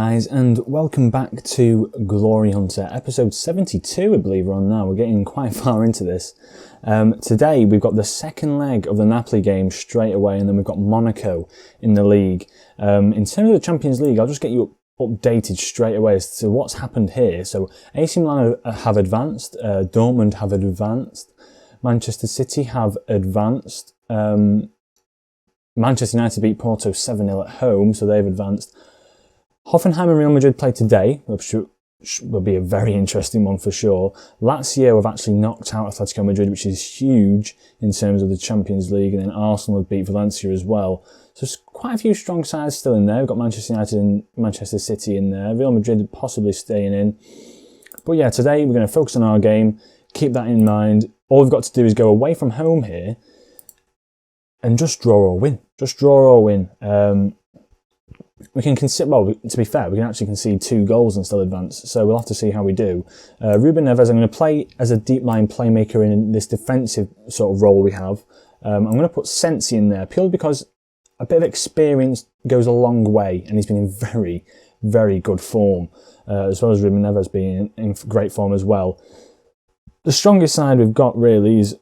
guys, and welcome back to Glory Hunter, episode 72 I believe we're on now. We're getting quite far into this. Today we've got the second leg of the Napoli game straight away, and then we've got Monaco in the league. In terms of the Champions League, I'll just get you updated straight away as to what's happened here. So AC Milan have advanced, Dortmund have advanced, Manchester City have advanced, Manchester United beat Porto 7-0 at home, so they've advanced. Hoffenheim and Real Madrid play today, which will be a very interesting one for sure. Lazio have actually knocked out Atletico Madrid, which is huge in terms of the Champions League, and then Arsenal have beat Valencia as well. So there's quite a few strong sides still in there. We've got Manchester United and Manchester City in there. Real Madrid possibly staying in. But yeah, today we're going to focus on our game. Keep that in mind. All we've got to do is go away from home here and just draw or win. Just draw or win. We can consider, well, to be fair, we can actually concede 2 goals and still advance, so we'll have to see how we do. Ruben Neves, I'm going to play as a deep line playmaker in this defensive sort of role we have. I'm going to put Sensi in there, purely because a bit of experience goes a long way, and he's been in very, very good form, as well as Ruben Neves being in great form as well. The strongest side we've got, really, is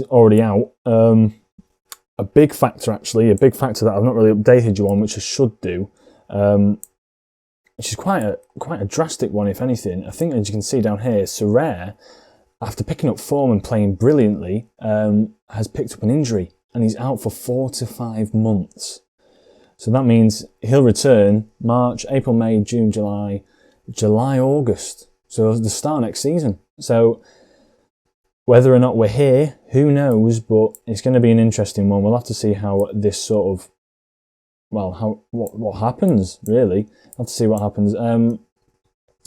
already out. A big factor that I've not really updated you on, which I should do, which is quite a drastic one, if anything. I think, as you can see down here, Serrere, after picking up form and playing brilliantly, has picked up an injury, and he's out for 4 to 5 months. So that means he'll return March, April, May, June, July, August. So the start next season. So whether or not we're here, who knows, but it's going to be an interesting one. We'll have to see how this sort of, well, what happens, really. We'll have to see what happens.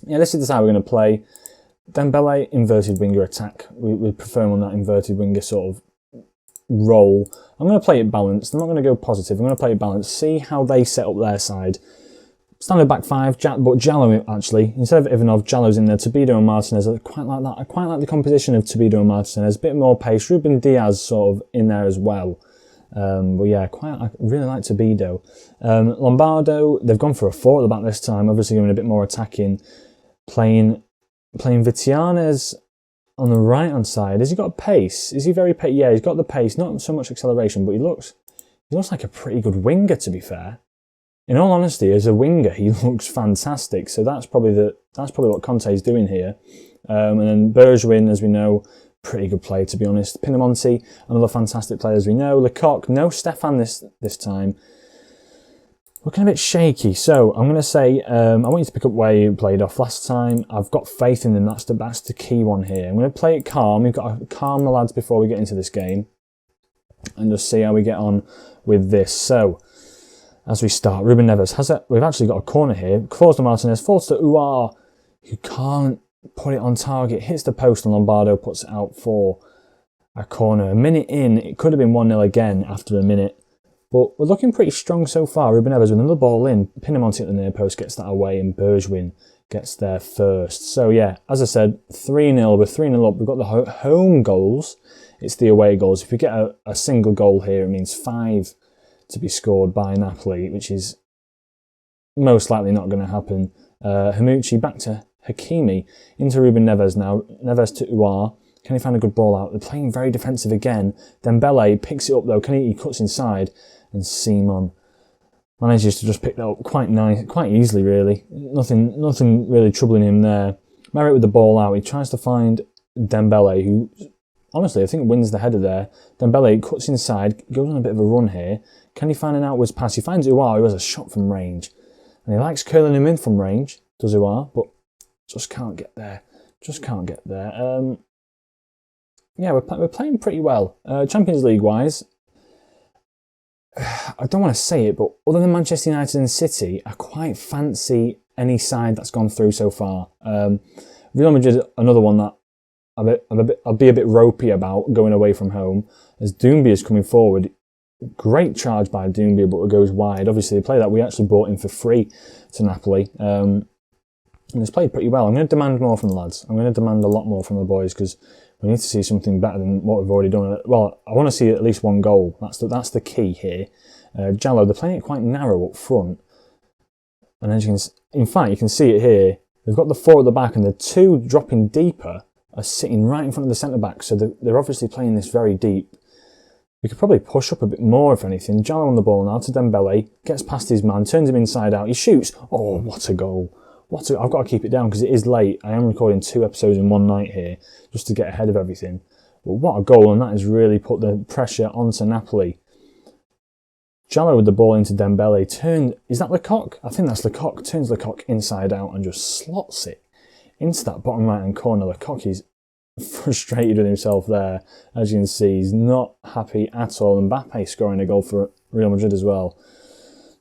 Yeah, this is how we're going to play. Dembele, inverted winger attack. We prefer him on that inverted winger sort of role. I'm going to play it balanced. I'm not going to go positive. I'm going to play it balanced. See how they set up their side. Standard back 5, but Jallo actually, instead of Ivanov, Jallo's in there. Tobido and Martinez, I quite like that. I quite like the composition of Tobido and Martinez. A bit more pace. Ruben Diaz sort of in there as well. But yeah, I really like Tobido. Lombardo, they've gone for a 4 at the back this time, obviously going a bit more attacking. Playing Vitianes on the right-hand side. Has he got pace? Is he very pace? Yeah, he's got the pace, not so much acceleration, but he looks like a pretty good winger, to be fair. In all honesty, as a winger, he looks fantastic. So that's probably what Conte's doing here. And then Bergwijn, as we know, pretty good player, to be honest. Pinamonti, another fantastic player, as we know. Lecoq, no Stefan this time. Looking a bit shaky. So I'm going to say, I want you to pick up where you played off last time. I've got faith in them. That's the key one here. I'm going to play it calm. We've got to calm the lads before we get into this game, and just see how we get on with this. So, as we start, Ruben Neves we've actually got a corner here. Falls to Martinez, falls to Uar, who can't put it on target. Hits the post, and Lombardo puts it out for a corner. A minute in, it could have been 1-0 again after a minute. But we're looking pretty strong so far. Ruben Neves with another ball in. Pinamonti at the near post gets that away, and Bergwijn gets there first. So yeah, as I said, 3-0. We're 3-0 up. We've got the home goals. It's the away goals. If we get a single goal here, it means 5 to be scored by Napoli, which is most likely not going to happen. Hamucci back to Hakimi, into Ruben Neves now. Neves to Uar. Can he find a good ball out? They're playing very defensive again. Dembele picks it up though. He cuts inside, and Simon manages to just pick that up quite easily, really. Nothing really troubling him there. Merritt with the ball out. He tries to find Dembele, who honestly I think wins the header there. Dembele cuts inside, goes on a bit of a run here. Can he find an outwards pass? He finds Uar, who has a shot from range. And he likes curling him in from range, does Uar, but just can't get there. Yeah, we're playing pretty well. Champions League-wise, I don't want to say it, but other than Manchester United and City, I quite fancy any side that's gone through so far. Real Madrid, another one that I'll be a bit ropey about going away from home, as Doumbia is coming forward. Great charge by Doumbia, but it goes wide. Obviously, a player that we actually bought in for free to Napoli. And he's played pretty well. I'm going to demand more from the lads. I'm going to demand a lot more from the boys, because we need to see something better than what we've already done. Well, I want to see at least 1 goal. That's the key here. Jallo, they're playing it quite narrow up front. And as you can, in fact, you can see it here. They've got the 4 at the back, and the 2 dropping deeper are sitting right in front of the centre-back, so they're obviously playing this very deep. We could probably push up a bit more, if anything. Jallo on the ball now to Dembele, gets past his man, turns him inside out, he shoots. Oh, what a goal. I've got to keep it down because it is late. I am recording 2 episodes in one night here, just to get ahead of everything. But what a goal, and that has really put the pressure onto Napoli. Jallo with the ball into Dembele, is that Lecoq? I think that's Lecoq, turns Lecoq inside out and just slots it into that bottom right hand corner. Lecoq is frustrated with himself there. As you can see, he's not happy at all. Mbappe scoring a goal for Real Madrid as well.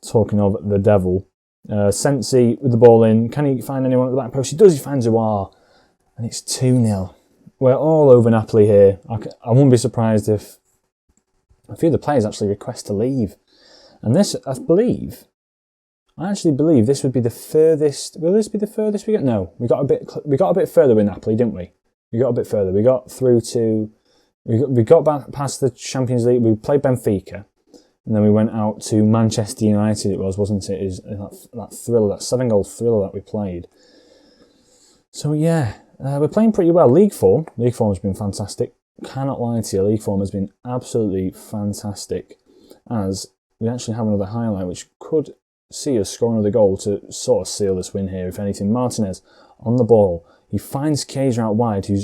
Talking of the devil. Sensi with the ball in. Can he find anyone at the back post? He does, he finds Aouar. And it's 2-0. We're all over Napoli here. I wouldn't be surprised if a few of the players actually request to leave. And this, I actually believe this would be the furthest. Will this be the furthest we get? No, we got a bit further with Napoli, didn't we? We got a bit further. We got through to. We got back past the Champions League. We played Benfica, and then we went out to Manchester United. It wasn't it? Is that thriller, that 7-goal thriller that we played. So yeah, we're playing pretty well. League form has been fantastic. Cannot lie to you, league form has been absolutely fantastic. As we actually have another highlight which could see us score another goal to sort of seal this win here, if anything. Martinez on the ball. He finds Chiesa out wide, who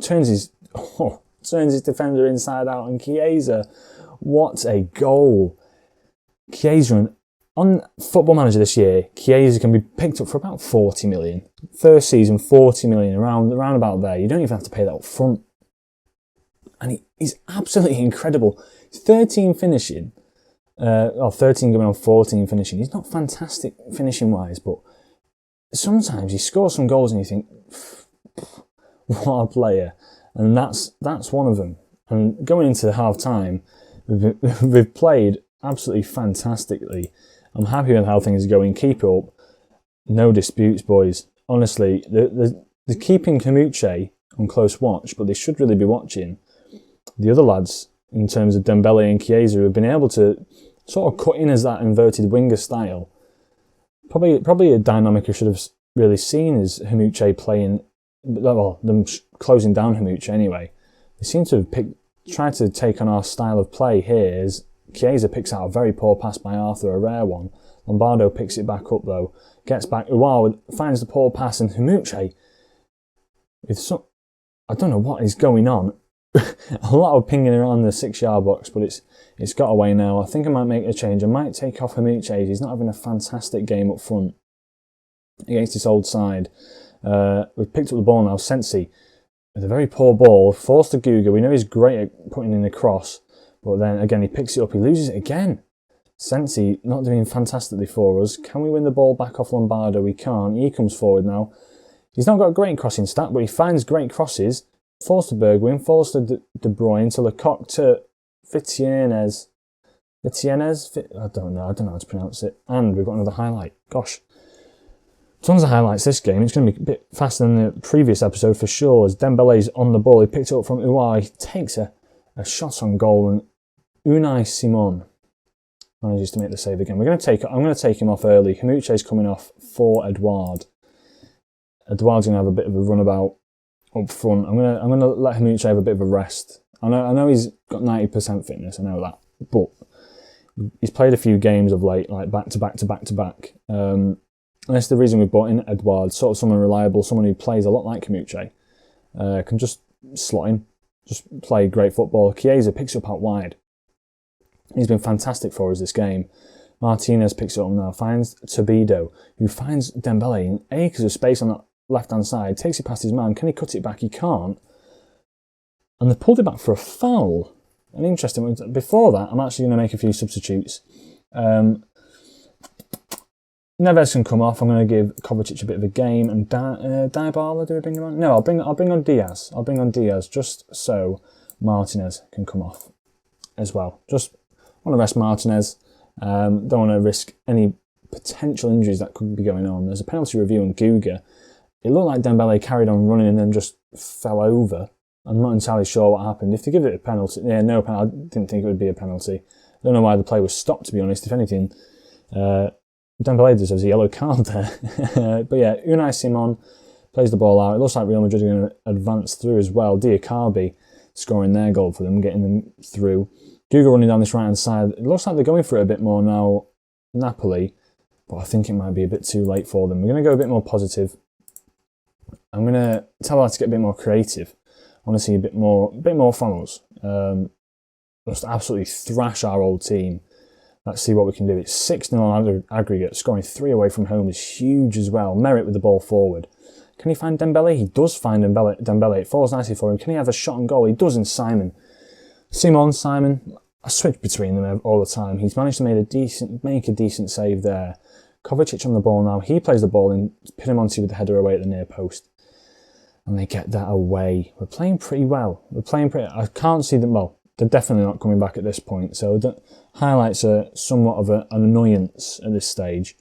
turns his defender inside out, and Chiesa, what a goal. Chiesa, on Football Manager this year, Chiesa can be picked up for about 40 million. First season, 40 million, around about there. You don't even have to pay that up front. And he's absolutely incredible. 13 finishing. 13 going on 14 finishing. He's not fantastic finishing wise, but sometimes he scores some goals and you think, what a player. And that's one of them. And going into half time, we've played absolutely fantastically. I'm happy with how things are going. Keep it up. No disputes, boys. Honestly, they're keeping Haymanager on close watch, but they should really be watching the other lads in terms of Dembele and Chiesa, who have been able to sort of cut in as that inverted winger style. Probably a dynamic I should have really seen is Haymanager playing, well, them closing down Haymanager anyway. They seem to have tried to take on our style of play here as Chiesa picks out a very poor pass by Arthur, a rare one. Lombardo picks it back up though, gets back, Aouar finds the poor pass, and Haymanager, I don't know what is going on. A lot of pinging around the 6-yard box, but it's got away now. I think I might make a change. I might take off Haymanager. He's not having a fantastic game up front against this old side. We've picked up the ball now. Sensi with a very poor ball, forced to Guga. We know he's great at putting in the cross, but then again he picks it up. He loses it again. Sensi not doing fantastically for us. Can we win the ball back off Lombardo? We can't. He comes forward now. He's not got a great crossing stat, but he finds great crosses. Falls to Bergwijn, falls to De Bruyne, to Lecoq, to Vitiennes. I don't know how to pronounce it. And we've got another highlight. Gosh. Tons of highlights this game. It's going to be a bit faster than the previous episode for sure. As Dembele's on the ball, he picked it up from Aouar. He takes a shot on goal, and Unai Simon manages to make the save again. I'm going to take him off early. Haymanager's coming off for Edouard. Edouard's going to have a bit of a runabout up front. I'm gonna let Haymanager have a bit of a rest. I know he's got 90% fitness. I know that, but he's played a few games of late, like back to back. And that's the reason we brought in Edouard, sort of someone reliable, someone who plays a lot like Haymanager, can just slot in, just play great football. Chiesa picks up out wide. He's been fantastic for us this game. Martinez picks it up now, finds Tobido, who finds Dembele in acres of space on that left-hand side, takes it past his man. Can he cut it back? He can't. And they pulled it back for a foul. An interesting one. Before that, I'm actually going to make a few substitutes. Neves can come off. I'm going to give Kovacic a bit of a game. And Dybala, do I bring him on? No, I'll bring on Diaz. I'll bring on Diaz just so Martinez can come off as well. Just want to rest Martinez. Don't want to risk any potential injuries that could be going on. There's a penalty review on Guga. It looked like Dembele carried on running and then just fell over. I'm not entirely sure what happened. If they give it a penalty, no penalty. I didn't think it would be a penalty. I don't know why the play was stopped, to be honest. If anything, Dembele deserves a yellow card there. But yeah, Unai Simon plays the ball out. It looks like Real Madrid are going to advance through as well. Diakarby scoring their goal for them, getting them through. Guga running down this right-hand side. It looks like they're going for it a bit more now, Napoli, but I think it might be a bit too late for them. We're going to go a bit more positive. I'm going to tell her to get a bit more creative. I want to see a bit more from us. Just absolutely thrash our old team. Let's see what we can do. It's 6-0 on aggregate. Scoring 3 away from home is huge as well. Merit with the ball forward. Can he find Dembele? He does find Dembele. It falls nicely for him. Can he have a shot on goal? He does in Simon. Simon. I switch between them all the time. He's managed to make a decent save there. Kovacic on the ball now. He plays the ball in. Pinamonti with the header away at the near post. And they get that away. We're playing pretty well. I can't see them. Well, they're definitely not coming back at this point. So the highlights are somewhat of an annoyance at this stage.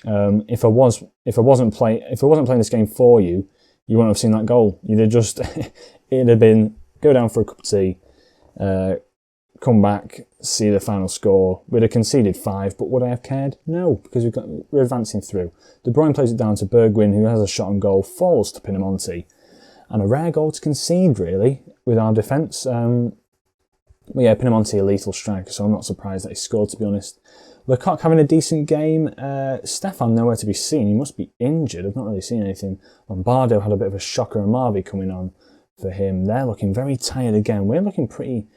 If I wasn't playing this game for you, you wouldn't have seen that goal. You'd have just it'd have been go down for a cup of tea, come back, see the final score. We'd have conceded 5, but would I have cared? No, because we're advancing through. De Bruyne plays it down to Bergwijn, who has a shot on goal, falls to Pinamonti, and a rare goal to concede really with our defence. But yeah, Pinamonti a lethal striker, so I'm not surprised that he scored, to be honest. Lecoq having a decent game. Stefan nowhere to be seen. He must be injured. I've not really seen anything. Lombardo had a bit of a shocker and Marvi coming on for him. They're looking very tired again. We're looking pretty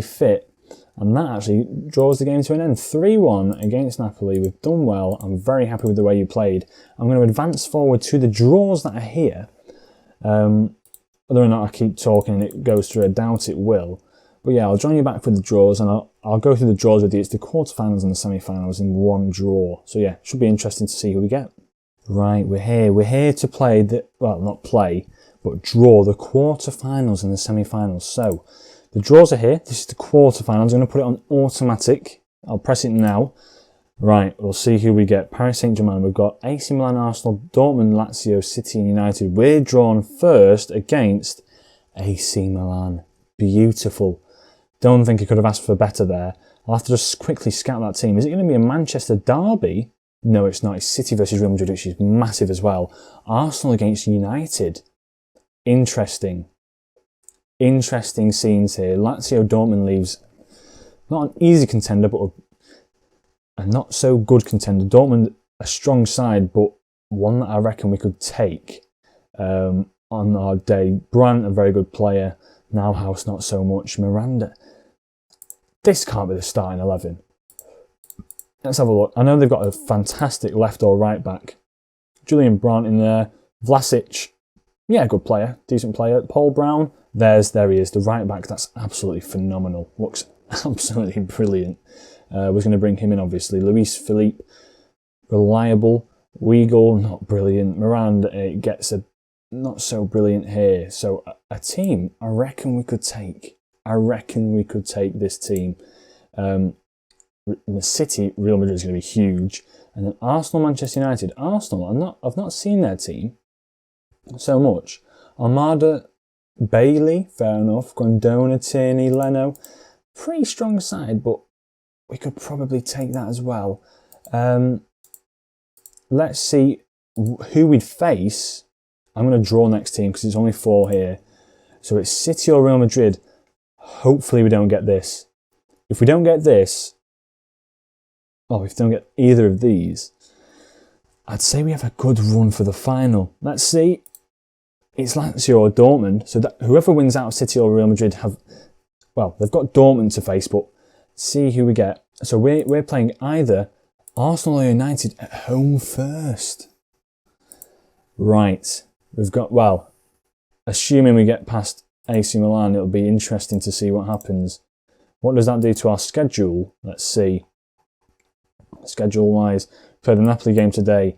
fit. And that actually draws the game to an end. 3-1 against Napoli. We've done well. I'm very happy with the way you played. I'm going to advance forward to the draws that are here. Whether or not I keep talking and it goes through, I doubt it will. But yeah, I'll join you back for the draws, and I'll go through the draws with you. It's the quarterfinals and the semi-finals in one draw. So yeah, should be interesting to see who we get. Right, we're here. We're here to play not play, but draw the quarterfinals and the semi-finals. So the draws are here. This is the quarterfinals. I'm going to put it on automatic. I'll press it now. Right, we'll see who we get. Paris Saint-Germain. We've got AC Milan, Arsenal, Dortmund, Lazio, City, and United. We're drawn first against AC Milan. Beautiful. Don't think I could have asked for better there. I'll have to just quickly scout that team. Is it going to be a Manchester derby? No, it's not. It's City versus Real Madrid, which is massive as well. Arsenal against United. Interesting. Interesting scenes here. Lazio Dortmund leaves not an easy contender, but a not so good contender. Dortmund, a strong side, but one that I reckon we could take on our day. Brandt, a very good player. Nauhaus, not so much. Miranda. This can't be the starting 11. Let's have a look. I know they've got a fantastic left or right back. Julian Brandt in there. Vlasic. Yeah, good player. Decent player. Paul Brown. There he is. The right back. That's absolutely phenomenal. Looks absolutely brilliant. We're going to bring him in, obviously. Luis Philippe. Reliable. Weigl. Not brilliant. Miranda gets a not so brilliant here. So a team I reckon we could take. This team. The City, Real Madrid is going to be huge. And then Arsenal, Manchester United. Arsenal, I've not seen their team so much. Armada, Bailey, fair enough. Grandona, Tierney, Leno. Pretty strong side, but we could probably take that as well. Let's see who we'd face. I'm going to draw next team because it's only 4 here. So it's City or Real Madrid. Hopefully we don't get this. If we don't get this, if we don't get either of these, I'd say we have a good run for the final. Let's see. It's Lazio or Dortmund. So that whoever wins out of City or Real Madrid they've got Dortmund to face, but see who we get. So we're playing either Arsenal or United at home first. Right. We've got, assuming we get past AC Milan, it'll be interesting to see what happens. What does that do to our schedule? Let's see. Schedule-wise, play the Napoli game today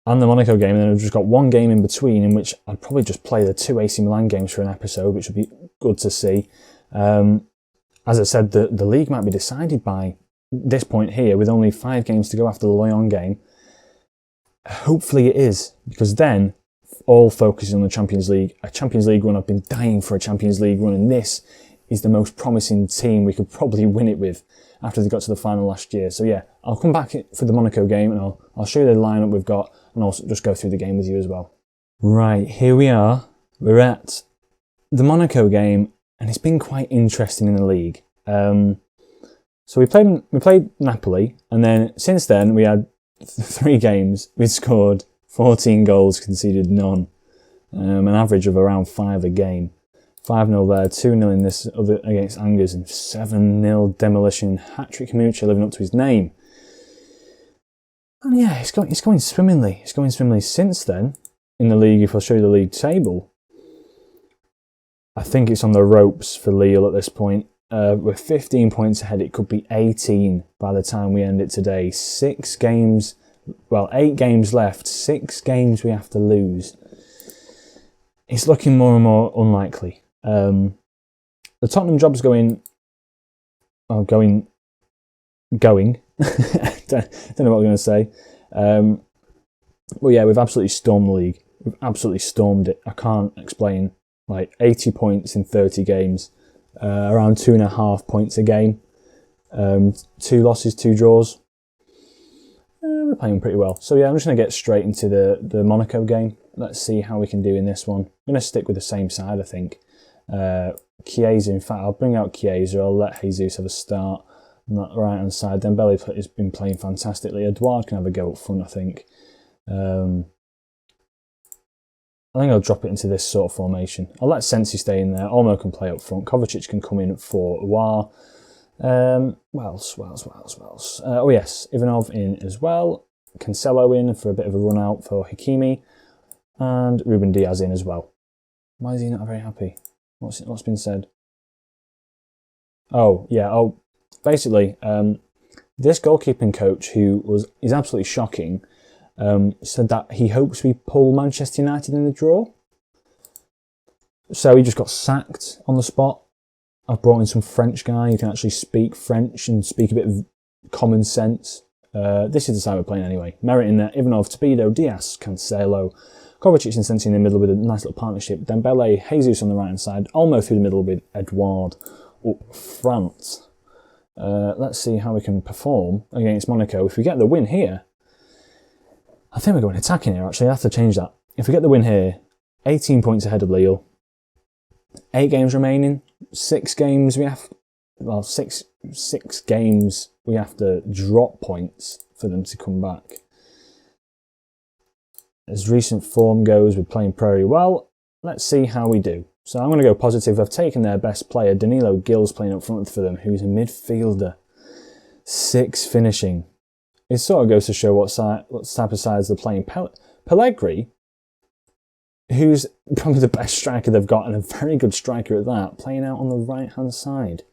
and the Monaco game, and then we've just got one game in between in which I'd probably just play the 2 AC Milan games for an episode, which would be good to see. As I said, the league might be decided by this point here with only 5 games to go after the Lyon game. Hopefully it is, because then all focus is on the Champions League. A Champions League run, I've been dying for a Champions League run, and this he's the most promising team we could probably win it with after they got to the final last year. So yeah, I'll come back for the Monaco game and I'll show you the lineup we've got and also just go through the game with you as well. Right, here we are. We're at the Monaco game and it's been quite interesting in the league. So we played Napoli, and then since then we had 3 games. We'd scored 14 goals, conceded none, an average of around 5 a game. 5-0 there, 2-0 in this other against Angers, and 7-0 demolition. Hat-trick Haymanager living up to his name. And yeah, it's going swimmingly. It's going swimmingly since then in the league. If I'll show you the league table, I think it's on the ropes for Lille at this point. We're 15 points ahead. It could be 18 by the time we end it today. 8 games left. 6 games we have to lose. It's looking more and more unlikely. The Tottenham job's going. Don't know what I'm going to say. Well, yeah, we've absolutely stormed the league. We've absolutely stormed it. I can't explain. 80 points in 30 games. Around 2.5 points a game. 2 losses, 2 draws. We're playing pretty well. So yeah, I'm just going to get straight into the Monaco game. Let's see how we can do in this one. I'm going to stick with the same side, I think. Chiesa, in fact, I'll bring out Chiesa. I'll let Jesus have a start on that right-hand side. Dembele has been playing fantastically. Edouard can have a go up front, I think. I think I'll drop it into this sort of formation. I'll let Sensi stay in there. Olmo can play up front. Kovacic can come in for Aouar. Wells. Oh yes, Ivanov in as well. Cancelo in for a bit of a run out for Hakimi. And Ruben Diaz in as well. Why is he not very happy? What's been said? Oh, yeah. Oh, basically, this goalkeeping coach, is absolutely shocking, said that he hopes we pull Manchester United in the draw. So he just got sacked on the spot. I've brought in some French guy who can actually speak French and speak a bit of common sense. This is the side we're playing anyway. Merritt in there, Ivanov, Torpedo, Diaz, Cancelo, Kovacic and Sensi in the middle with a nice little partnership. Dembele, Jesus on the right-hand side, Olmo through the middle with Edouard up front. Let's see how we can perform against Monaco. If we get the win here, I think we're going attacking here, actually. I have to change that. If we get the win here, 18 points ahead of Lille. 8 games remaining. 6 games we have... Well, six games we have to drop points for them to come back. As recent form goes, we're playing pretty well. Let's see how we do. So I'm going to go positive. I've taken their best player, Danilo Gil's playing up front for them, who's a midfielder. 6 finishing. It sort of goes to show what type of sides they're playing. Pellegrini, who's probably the best striker they've got, and a very good striker at that, playing out on the right-hand side.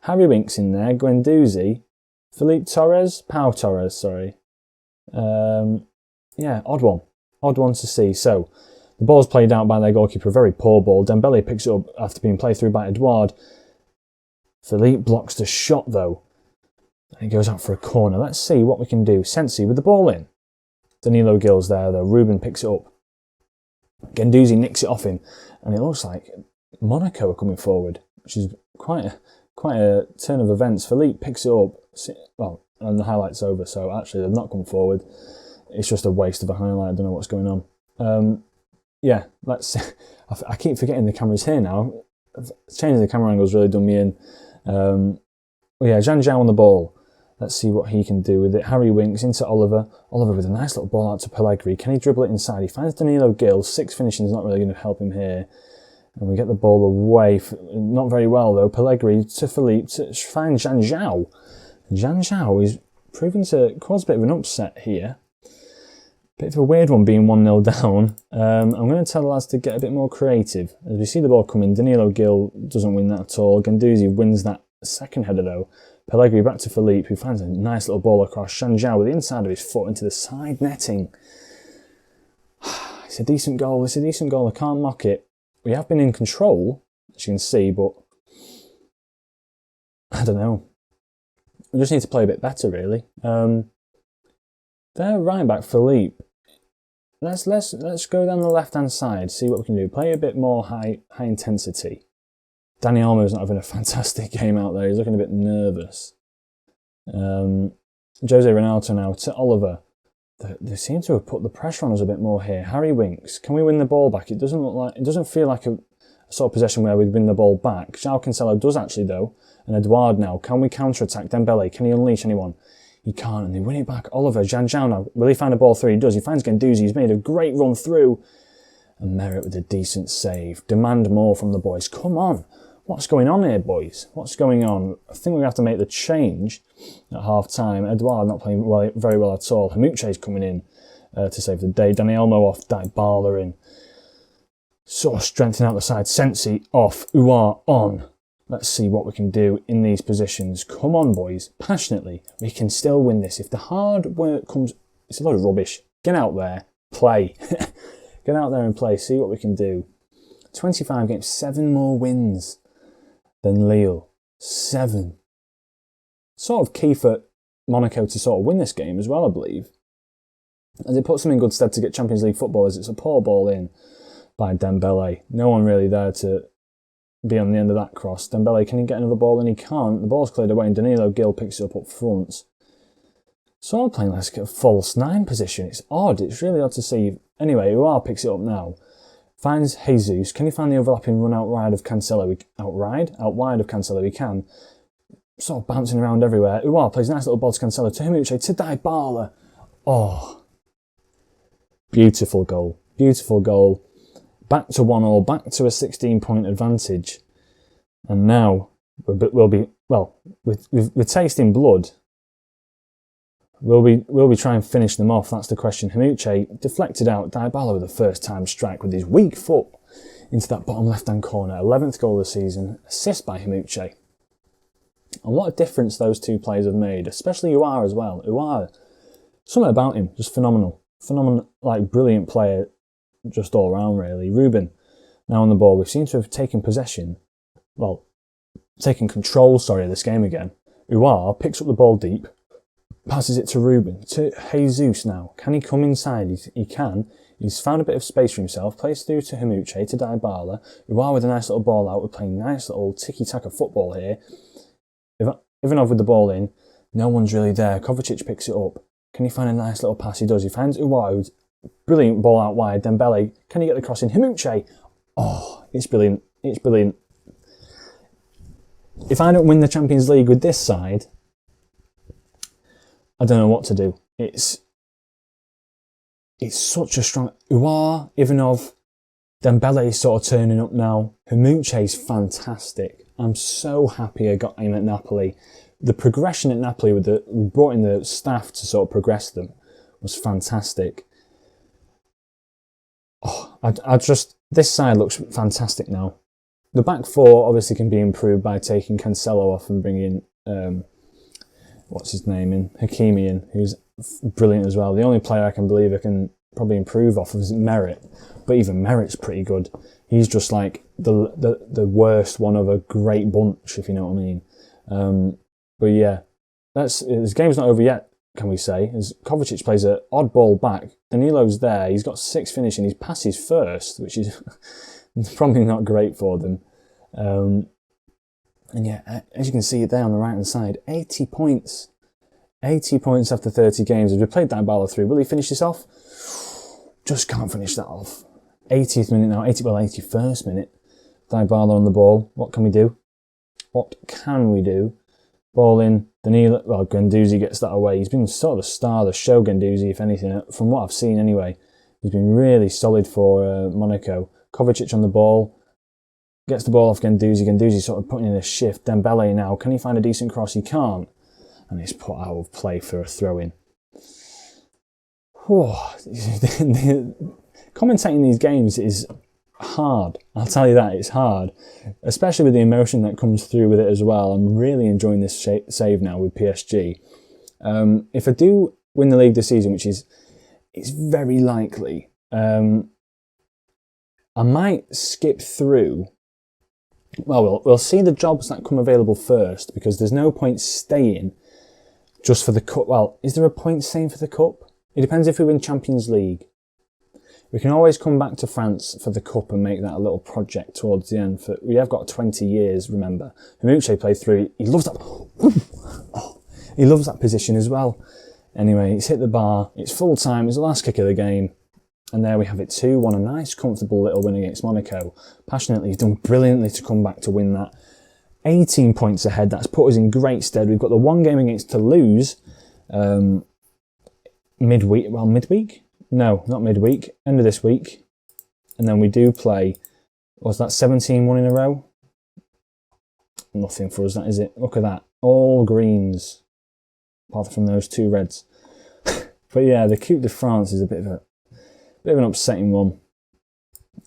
Harry Winks in there, Guendouzi, Pau Torres, sorry. Yeah, odd one to see. So, the ball's played out by their goalkeeper, a very poor ball. Dembele picks it up after being played through by Edouard. Philippe blocks the shot though. And he goes out for a corner. Let's see what we can do. Sensi with the ball in. Danilo Gil's there though. Ruben picks it up. Guendouzi nicks it off him. And it looks like Monaco are coming forward, which is quite a turn of events. Philippe picks it up. Well, and the highlight's over, so actually they've not come forward. It's just a waste of a highlight. I don't know what's going on. Yeah, let's. I keep forgetting the camera's here now. Changing the camera angle's really done me in. Yeah, Zhang Zhao on the ball. Let's see what he can do with it. Harry Winks into Oliver. Oliver with a nice little ball out to Pellegrini. Can he dribble it inside? He finds Danilo Gil. 6 finishing is not really going to help him here. And we get the ball away. Not very well though. Pellegrini to Philippe to find Zhang Zhao. Zhang Zhao is proving to cause a bit of an upset here. Bit of a weird one being 1-0 down. I'm going to tell the lads to get a bit more creative. As we see the ball coming, Danilo Gil doesn't win that at all. Guendouzi wins that second header though. Pellegrini back to Philippe, who finds a nice little ball across. Zhang Zhao with the inside of his foot into the side netting. It's a decent goal. It's a decent goal. I can't mock it. We have been in control, as you can see, but I don't know. We just need to play a bit better, really. Their right back Philippe. Let's go down the left hand side, see what we can do. Play a bit more high intensity. Dani Olmo's not having a fantastic game out there. He's looking a bit nervous. Jose Ronaldo now to Oliver. They seem to have put the pressure on us a bit more here. Harry Winks, can we win the ball back? It doesn't feel like a sort of possession where we'd win the ball back. João Cancelo does actually though. And Edouard now. Can we counter-attack Dembele? Can he unleash anyone? He can't, and they win it back. Oliver, Janjao now. Will he find a ball through? He does. He finds Guendouzi. He's made a great run through. And Merritt with a decent save. Demand more from the boys. Come on. What's going on here, boys? What's going on? I think we're going to have to make the change at half-time. Edouard not playing very well at all. Hamuche's coming in to save the day. Dani Olmo off. Dybala in. Sort of strengthening out the side. Sensi off. Uar on. Let's see what we can do in these positions. Come on, boys. Passionately. We can still win this. If the hard work comes... It's a lot of rubbish. Get out there. Play. Get out there and play. See what we can do. 25 games. 7 more wins than Lille. 7. Sort of key for Monaco to sort of win this game as well, I believe. As it puts them in good stead to get Champions League football, as it's a poor ball in by Dembele. No one really there to be on the end of that cross. Dembele, can he get another ball? And he can't. The ball's cleared away and Danilo Gil picks it up front. So I'm playing like a false 9 position. It's odd. It's really odd to see. Anyway, Uar picks it up now. Finds Jesus. Can he find the overlapping run out wide of Cancelo? Out wide of Cancelo. He can. Sort of bouncing around everywhere. Uar plays a nice little ball to Cancelo. To Hamuche. To Dybala. Oh. Beautiful goal. Beautiful goal. Back to 1-1, back to a 16-point advantage. And now, we'll be with tasting blood, will we try and finish them off? That's the question. Hamuche deflected out. Dybala with a first-time strike with his weak foot into that bottom left-hand corner. 11th goal of the season, assist by Hamuche. And what a difference those two players have made, especially Uar as well. Uar, something about him, just phenomenal. Phenomenal, like brilliant player. Just all round really. Ruben now on the ball. We seem to have taken control of this game again. Uar picks up the ball deep, passes it to Ruben, to Jesus now. Can he come inside? He can. He's found a bit of space for himself, plays through to Hamuche, to Dybala. Uar with a nice little ball out. We're playing nice little tiki-taka football here. Ivanov with the ball in. No one's really there. Kovacic picks it up. Can he find a nice little pass? He does. He finds Uar, who's brilliant ball out wide. Dembele, can he get the cross in? Hamuche, oh, it's brilliant. It's brilliant. If I don't win the Champions League with this side, I don't know what to do. It's such a strong... Uar, Ivanov, Dembele is sort of turning up now. Hamuche's fantastic. I'm so happy I got him at Napoli. The progression at Napoli, we brought in the staff to sort of progress them, was fantastic. Oh, this side looks fantastic now. The back four obviously can be improved by taking Cancelo off and bringing, what's his name in? Hakimi in, who's brilliant as well. The only player I can believe I can probably improve off of is Merritt, but even Merritt's pretty good. He's just like the worst one of a great bunch, if you know what I mean. But yeah, this game's not over yet, can we say, as Kovacic plays an odd ball back. Danilo's there, he's got 6 finishing, he's passes first, which is probably not great for them. And yeah, as you can see there on the right hand side, 80 points. 80 points after 30 games. As we played Dybala through, will he finish this off? Just can't finish that off. 80th minute now, 81st minute. Dybala on the ball. What can we do? What can we do? Ball in. Danilo, well, Guendouzi gets that away. He's been sort of the star of the show, Guendouzi, if anything, from what I've seen anyway. He's been really solid for Monaco. Kovacic on the ball. Gets the ball off Guendouzi. Guendouzi sort of putting in a shift. Dembele now. Can he find a decent cross? He can't. And it's put out of play for a throw-in. Commentating these games is hard. I'll tell you that, it's hard. Especially with the emotion that comes through with it as well. I'm really enjoying this save now with PSG. If I do win the league this season, which is it's very likely, I might skip through. Well, we'll see the jobs that come available first, because there's no point staying just for the cup. Well, is there a point staying for the cup? It depends if we win Champions League. We can always come back to France for the cup and make that a little project towards the end. We have got 20 years, remember. Haymanager played through. He loves that. Oh, he loves that position as well. Anyway, he's hit the bar. It's full time. It's the last kick of the game. And there we have it 2-1. A nice, comfortable little win against Monaco. Passionately, he's done brilliantly to come back to win that. 18 points ahead. That's put us in great stead. We've got the one game against Toulouse midweek. Well, midweek? No, not midweek. End of this week. And then we do play, was that 17-1 in a row? Nothing for us, that is it. Look at that. All greens. Apart from those 2 reds. But yeah, the Coupe de France is a bit of an upsetting one.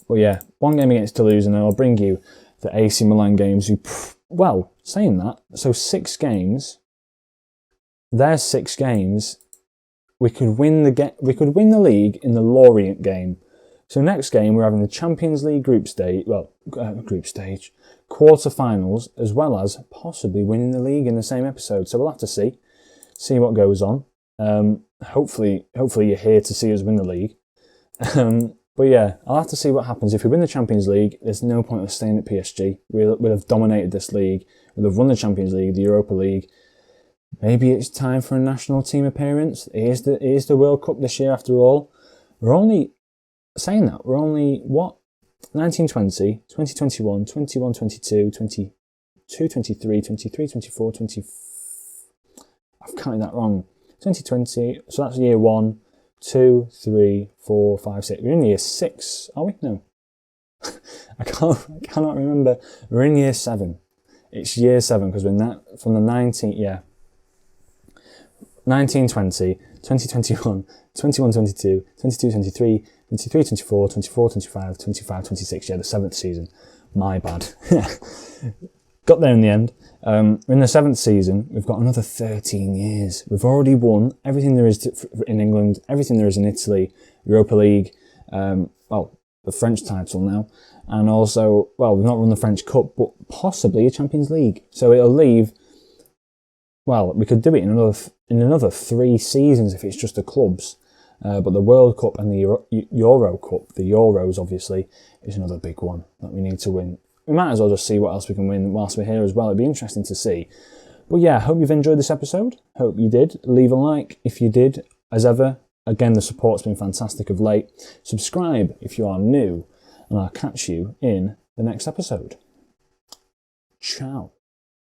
But yeah, one game against Toulouse, and I'll bring you the AC Milan games. Well, saying that, so 6 games. There's 6 games. We could win the league in the Lorient game. So next game we're having the Champions League group stage, quarter-finals, as well as possibly winning the league in the same episode. So we'll have to see what goes on. Hopefully you're here to see us win the league. But yeah, I'll have to see what happens. If we win the Champions League, there's no point of staying at PSG. We'll have dominated this league. We'll have won the Champions League, the Europa League. Maybe it's time for a national team appearance. It is the World Cup this year after all. We're only, 1920, 2021, 21, 22, 22, 23, 23, 24, 20... I've counted that wrong. 2020, so that's year 1, 2, 3, 4, 5, 6. We're in year 6, are we? No. I cannot remember. We're in year 7. It's year 7 because we're from the 19th, yeah. 1920, 2021, 21, 22, 22, 23, 23, 24, 24, 25, 25, 26. Yeah, the 7th season. My bad. Got there in the end. We're in the 7th season. We've got another 13 years. We've already won everything there is in England, everything there is in Italy, Europa League, the French title now, and also, we've not won the French Cup, but possibly a Champions League. So it'll leave, we could do it in another 3 seasons if it's just the clubs. But the World Cup and the Euro Cup, the Euros obviously, is another big one that we need to win. We might as well just see what else we can win whilst we're here as well. It'd be interesting to see. But yeah, I hope you've enjoyed this episode. Hope you did. Leave a like if you did. As ever, again, the support's been fantastic of late. Subscribe if you are new, and I'll catch you in the next episode. Ciao.